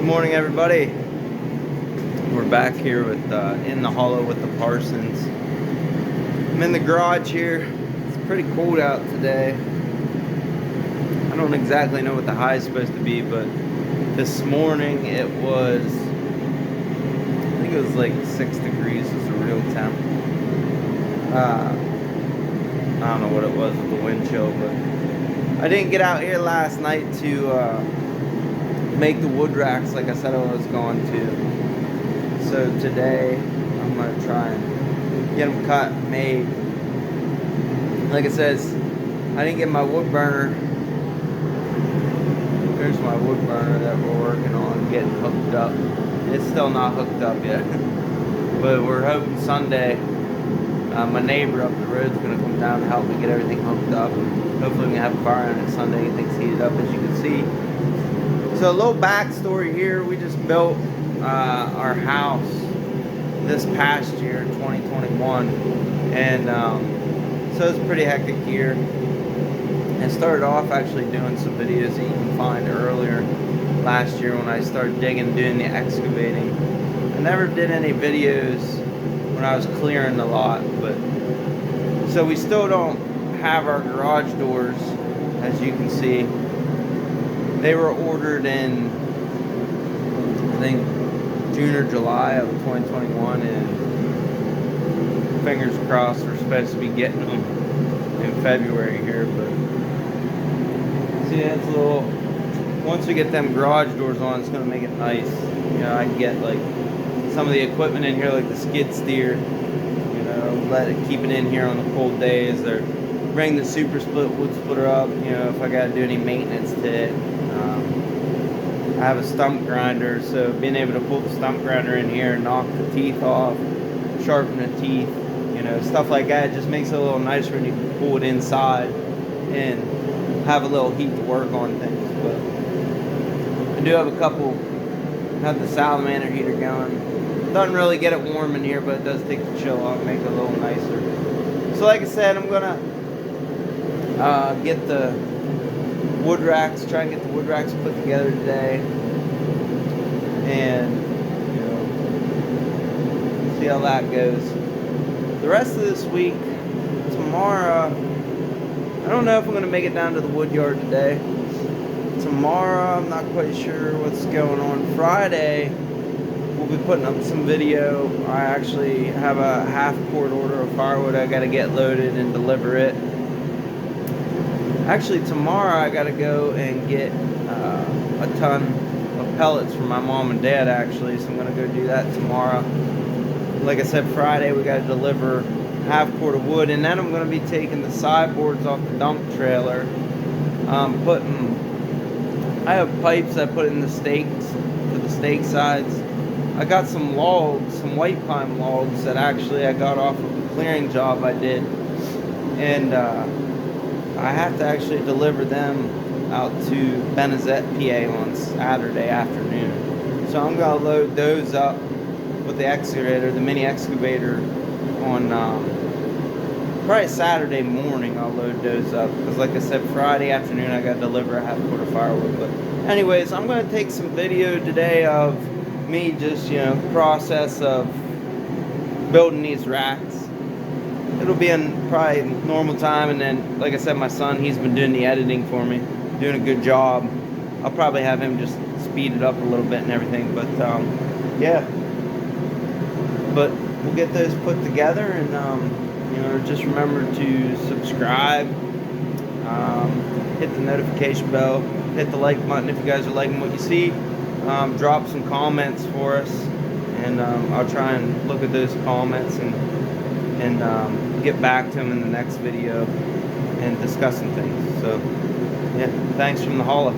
Good morning, everybody. We're back here with in the hollow with the Parsons. I'm in the garage here. It's pretty cold out today. I don't exactly know what the high is supposed to be, but this morning it was, I think it was like 6 degrees is the real temp. I don't know what it was with the wind chill, but I didn't get out here last night to make the wood racks like I said I was going to. So today I'm going to try and get them cut and made. Like it says, I didn't get my wood burner. Here's my wood burner that we're working on getting hooked up. It's still not hooked up yet. But we're hoping Sunday my neighbor up the road is going to come down and help me get everything hooked up. Hopefully we can have a fire on it Sunday. Everything's heated up, as you can see. So a little backstory here. We just built our house this past year, 2021. And so it's a pretty hectic year. I started off actually doing some videos that you can find earlier last year when I started digging and doing the excavating. I never did any videos when I was clearing the lot, but so we still don't have our garage doors, as you can see. They were ordered in, I think, June or July of 2021, and fingers crossed we're supposed to be getting them in February here. But see, that's a little, once we get them garage doors on, it's going to make it nice. You know, I can get like some of the equipment in here, like the skid steer, you know, let it keep it in here on the cold days, or bring the super split wood splitter up, you know, if I got to do any maintenance to it. I have a stump grinder, so being able to pull the stump grinder in here and knock the teeth off, sharpen the teeth, you know, stuff like that, just makes it a little nicer when you can pull it inside and have a little heat to work on things. But I do have a couple, have the salamander heater going. Doesn't really get it warm in here, but it does take the chill off, make it a little nicer. So like I said, I'm gonna get the wood racks, try and get the wood racks put together today, and you know, see how that goes. The rest of this week, tomorrow, I don't know if I'm gonna make it down to the wood yard today. Tomorrow, I'm not quite sure what's going on. Friday, we'll be putting up some video. I actually have a half-quart order of firewood I gotta get loaded and deliver it. Actually, tomorrow I gotta go and get a ton of pellets from my mom and dad, actually, so I'm gonna go do that tomorrow. Like I said, Friday we gotta deliver half-quart of wood, and then I'm gonna be taking the sideboards off the dump trailer. I have pipes I put in the stakes for the stake sides. I got some logs, some white pine logs that actually I got off of a clearing job I did, and I have to actually deliver them out to Benazet, PA on Saturday afternoon. So I'm going to load those up with the excavator, the mini excavator, on probably Saturday morning. I'll load those up because, like I said, Friday afternoon I got to deliver a half-quart of firewood. But anyways, I'm going to take some video today of me just, you know, process of building these racks. It'll be in probably normal time, and then, like I said, my son, he's been doing the editing for me, doing a good job. I'll probably have him just speed it up a little bit and everything, but yeah. But we'll get those put together, and you know, just remember to subscribe, hit the notification bell, hit the like button if you guys are liking what you see. Drop some comments for us, and I'll try and look at those comments and get back to them in the next video and discuss some things. So yeah, thanks from the hollow.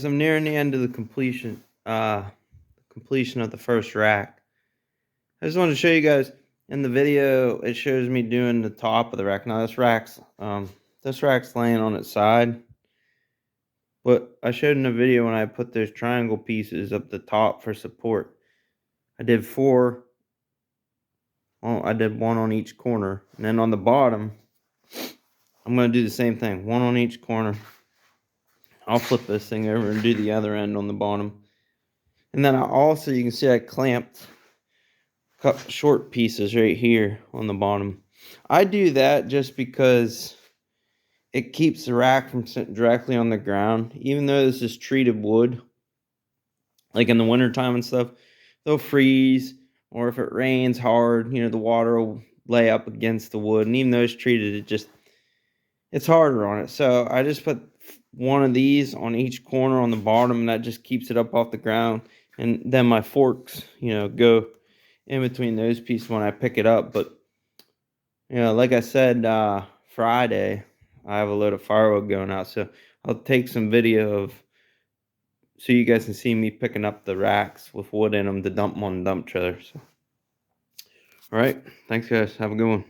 guys, I'm nearing the end of the completion of the first rack. I just wanted to show you guys in the video. It shows me doing the top of the rack. Now this rack's laying on its side, but I showed in the video when I put those triangle pieces up the top for support. I did 4. Well, I did 1 on each corner, and then on the bottom I'm going to do the same thing, 1 on each corner. I'll flip this thing over and do the other end on the bottom. And then you can see I clamped short pieces right here on the bottom. I do that just because it keeps the rack from sitting directly on the ground. Even though this is treated wood, like in the wintertime and stuff, they'll freeze, or if it rains hard, the water will lay up against the wood. And even though it's treated, it's harder on it. So I just put 1 of these on each corner on the bottom, and that just keeps it up off the ground. And then my forks, go in between those pieces when I pick it up. But like I said, Friday I have a load of firewood going out, so I'll take some video so you guys can see me picking up the racks with wood in them to dump them on the dump trailer. So, all right, thanks guys, have a good one.